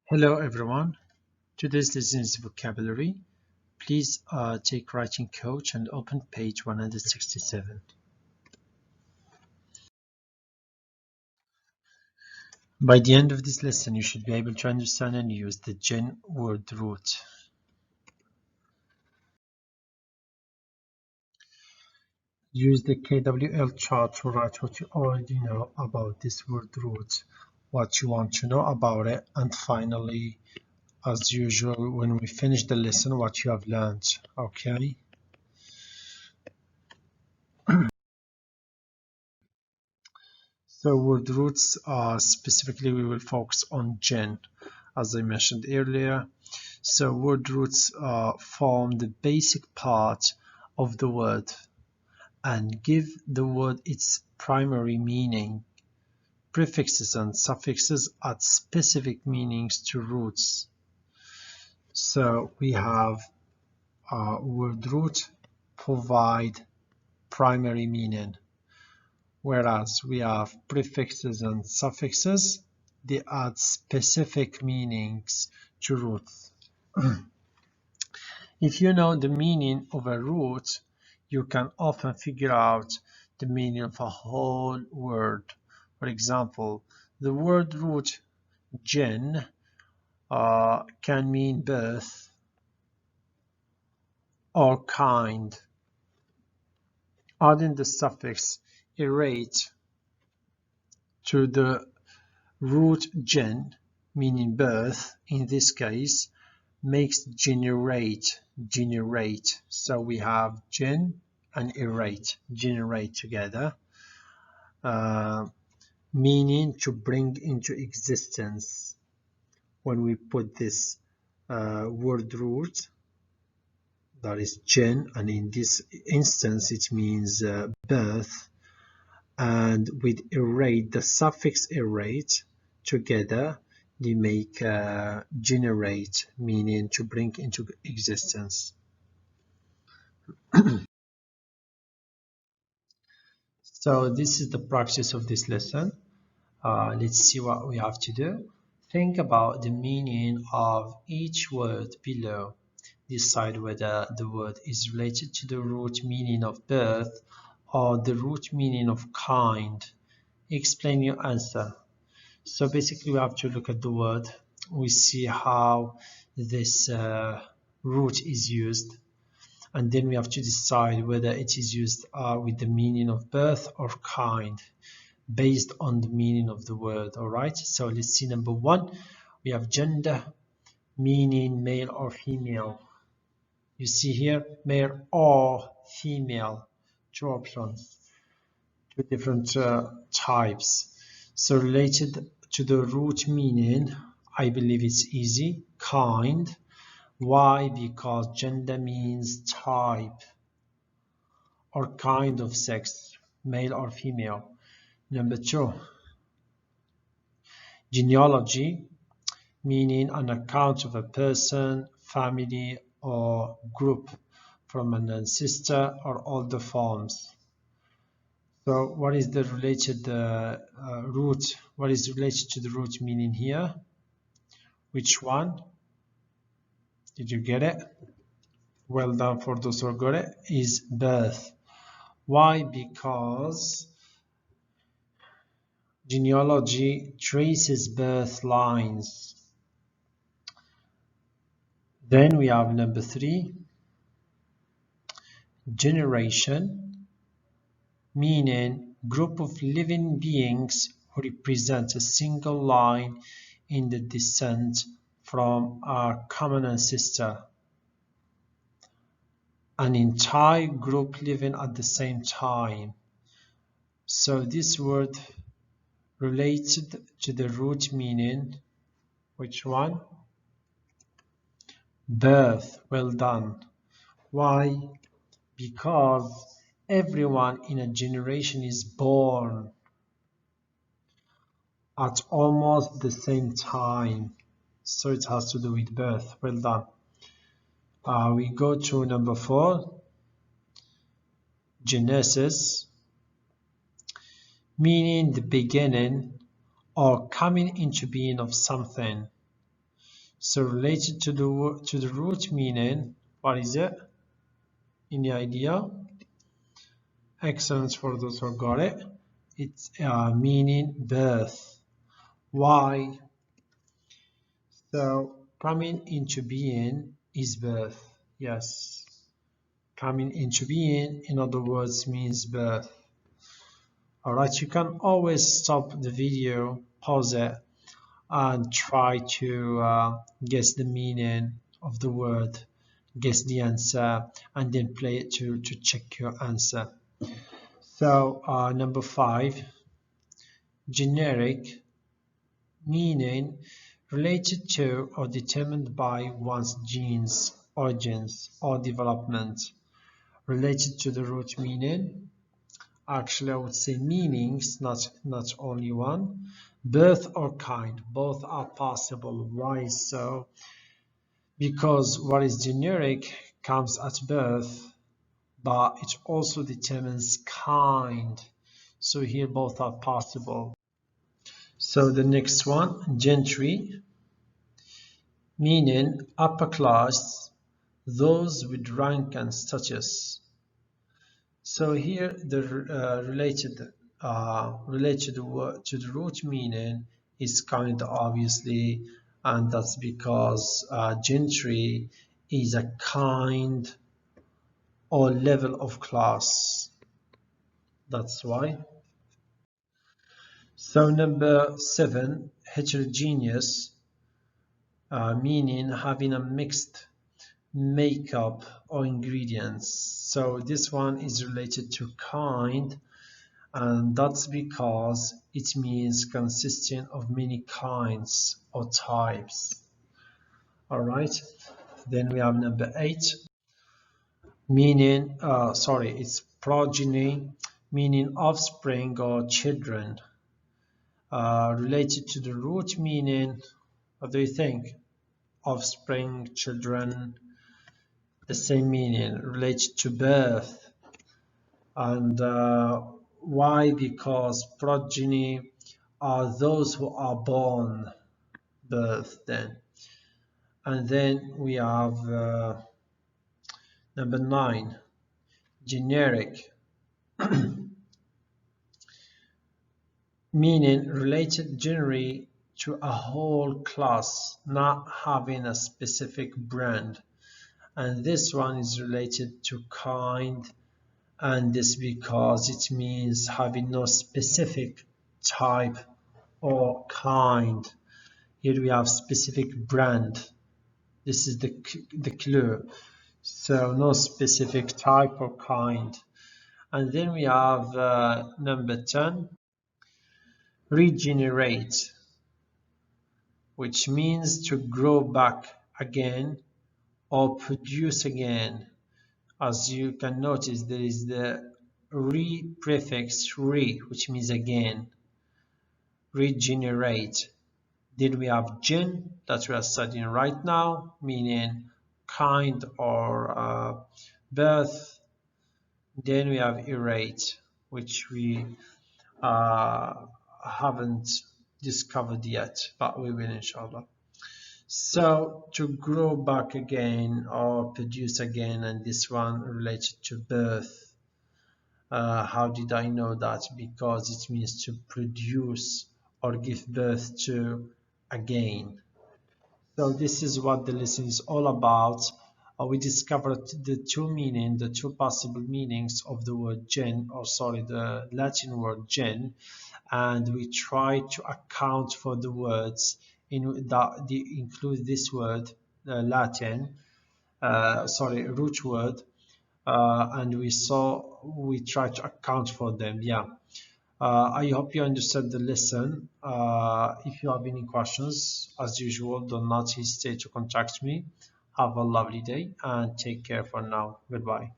Hello everyone. Today's lesson is vocabulary. Please take Writing Coach and open page 167. By the end of this lesson, you should be able to understand and use the gen word root. Use the KWL chart to write what you already know about this word root, what you want to know about it, and finally, as usual, when we finish the lesson, what you have learned. Okay? So word roots specifically we will focus on gen, as I mentioned earlier. So word roots form the basic part of the word and give the word its primary meaning. Prefixes and suffixes add specific meanings to roots. So we have word root provide primary meaning, whereas we have prefixes and suffixes, they add specific meanings to roots. If you know the meaning of a root, you can often figure out the meaning of a whole word. For example, the word root gen can mean birth or kind. Adding the suffix erate to the root gen, meaning birth, in this case, makes generate. So we have gen and erate, generate together, meaning to bring into existence. When we put this word root, that is gen, and in this instance it means birth, and with erate, the suffix erate together, they make generate, meaning to bring into existence. So this is the practice of this lesson. Let's see what we have to do. Think about the meaning of each word below. Decide whether the word is related to the root meaning of birth or the root meaning of kind. Explain your answer. So basically we have to look at the word. We see how this root is used, and then we have to decide whether it is used with the meaning of birth or kind based on the meaning of the word. All right, so let's see number one. We have gender, meaning male or female. You see here male or female, two options, two different types. So related to the root meaning, I believe it's easy, kind. Why? Because gender means type or kind of sex, male or female. Number two, genealogy, meaning an account of a person, family, or group from an ancestor or older forms. So what is the related root? What is related to the root meaning here? Which one? Did you get it? Well done for those who got it. Is birth. Why? Because genealogy traces birth lines. Then we have number three, generation, meaning group of living beings who represent a single line in the descent from a common ancestor. An entire group living at the same time. So this word related to the root meaning, which one? Birth. Well done. Why? Because everyone in a generation is born at almost the same time. So it has to do with birth. Well done. We go to number four, Genesis, meaning the beginning or coming into being of something. So related to the root meaning, what is it? Any idea? Excellent for those who got it. It's meaning birth. Why? So coming into being is birth. Yes. Coming into being, in other words, means birth. Alright, you can always stop the video, pause it, and try to guess the meaning of the word, guess the answer, and then play it to check your answer. So number 5, generic, meaning related to or determined by one's genes, origins, or development. Related to the root meaning, actually I would say meanings, not only one. Birth or kind, both are possible. Why so? Because what is generic comes at birth, but it also determines kind. So here both are possible. So the next one, gentry, meaning upper class, those with rank and status. So here the related to the root meaning is kind, obviously, and that's because gentry is a kind or level of class. That's why. So number 7, heterogeneous, meaning having a mixed makeup or ingredients. So this one is related to kind, and that's because it means consisting of many kinds or types. All right, then we have number 8, meaning it's progeny, meaning offspring or children. Related to the root meaning, what do you think? Offspring, children, the same meaning. Related to birth, and why? Because progeny are those who are born, birth then. And then we have number 9, generic, meaning related generally to a whole class, not having a specific brand. And this one is related to kind, and this because it means having no specific type or kind. Here we have specific brand. This is the clue. So no specific type or kind. And then we have number 10, regenerate, which means to grow back again or produce again. As you can notice, there is the prefix re, which means again. Regenerate. Then we have gen, that we are studying right now, meaning kind or birth. Then we have erate, which we haven't discovered yet, but we will, inshallah. So to grow back again or produce again, and this one related to birth. How did I know that? Because it means to produce or give birth to again. So this is what the lesson is all about. We discovered the two possible meanings of the word gen, or sorry, the Latin word gen, and we try to account for the words in that include this word, Latin, root word, and we try to account for them. Yeah. I hope you understood the lesson. If you have any questions, as usual, do not hesitate to contact me. Have a lovely day and take care for now. Goodbye.